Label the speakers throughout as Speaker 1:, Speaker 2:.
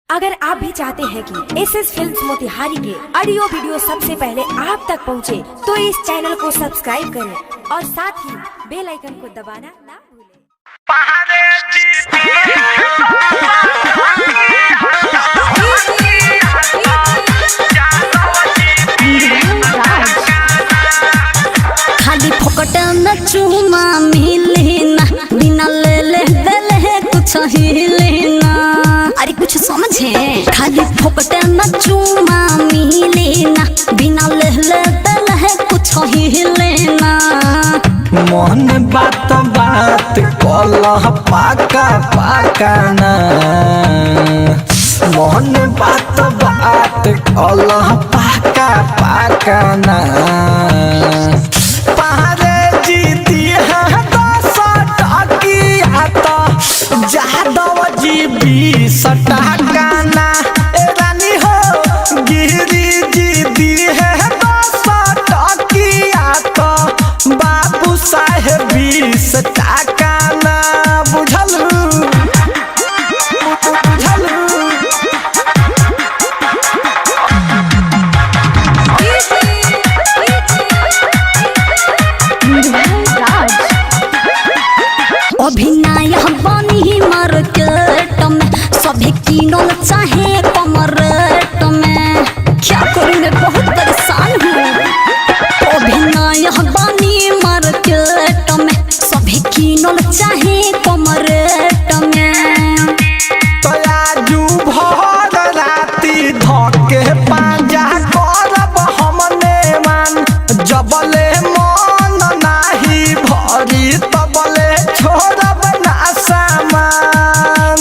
Speaker 1: अगर आप भी चाहते हैं कि एसएस फिल्म्स मोतिहारी के ऑडियो वीडियो सबसे पहले आप तक पहुंचे, तो इस चैनल को सब्सक्राइब करें और साथ ही बेल आइकन को दबाना ना भूलें।
Speaker 2: खाली फोकट न चूमा मिली ना, बिना ले ले दले कुछ हिले ना। अरे कुछ समझे? खाली फोकट न चूमा मिली ना, बिना ले ले दले कुछ हिले ना।
Speaker 3: मन बात बात कलह पाका पाका ना, मन बात बात कलह पाका पाका ना। पहाड़े जीती है 10 टकिया तो जादव जी 20 टका ना। ए रानी हो गिरी जीती है 10 टकिया तो बाबू साहेब 20 टका ना। बुझलू बुझलू
Speaker 2: अभिनय बनी मार्केट में, सभी किनल चाहे कमरेट में। क्या करूँ मैं बहुत परेशान हूँ। अभिनय बनी मार्केट में, सभी किनल चाहे कमरेट में।
Speaker 3: तयाजू भर राती धके पांजा करब हमने मान, जबले मन नाही भरी तबले छोड़ब ना सामान।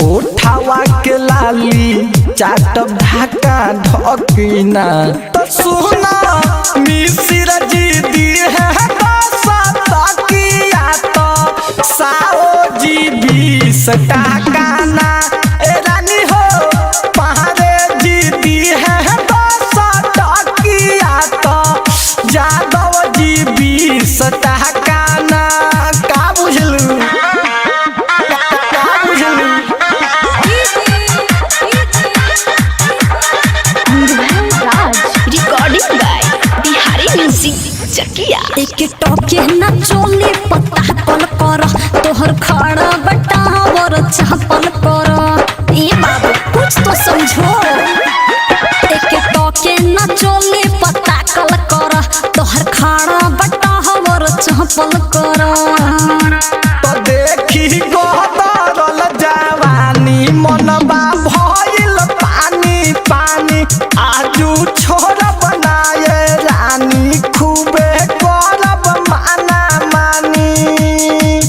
Speaker 3: उठावा के लाली चाटब ढाका ढकिना, तो सुना मिसिर जी दी है 10 टकिया तो साओ जी 20 टका ना। ए रानी हो पहाड़े जी दी है 10 टकिया तो जादव जी 20 टका ना। का बुझलू का बुझलू?
Speaker 2: रिकॉर्डिंग बाय बिहारी म्यूजिक चकिया। एक टोके न चोली पत्ता कल कर, तोहर खड़ा बटावर चापल कर। ए बाबू कुछ तो समझो। एक टोके न चोली पत्ता कल कर, तोहर खड़ा बटावर चापल कर।
Speaker 3: तो देखी गोदरल जवानी मनबा भइल पानी पानी। आजू छोड़ बनाए रानी खूबे करब माना मानी।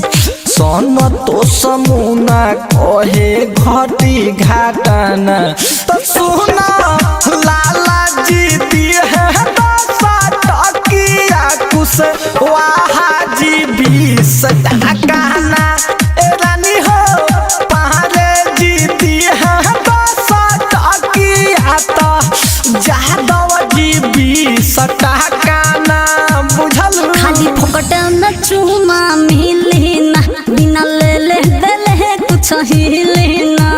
Speaker 3: सन तो समुना कहे घटी घाटना, तो सुना लाला जी दी है 10 टकिया कुछ वाहा जी 20 टका ना। ए रानी हो पहाड़े जी दी है 10 टकिया तो जादव जी 20 टका ना। बुझलू?
Speaker 2: खाली फोकट न चूमा मिली ना, बिना ले ले दले कुछ हिले ना।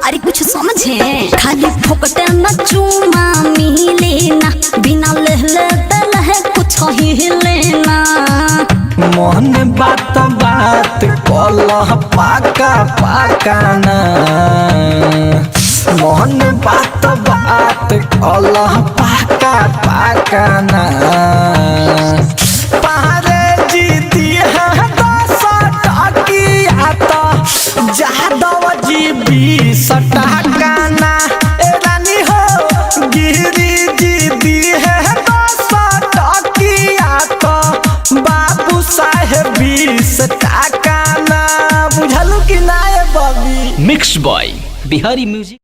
Speaker 2: अरे कुछ समझे? खाली फोकट न चूमा मिली ना, बिना ले ले दले कुछ हिले ना।
Speaker 3: मन बात बात कलह पाका पाका ना, मन बात बात कलह पाका पाका ना। पहाड़े जीती है 10 टकिया तो जादव जी 20 टका ना। ए रानी हो गिरी जीती है 10 टकिया तो बाबू साहेब 20 टका ना। बुझलू कि ना? बबी
Speaker 4: मिक्स बॉय बिहारी म्यूजिक।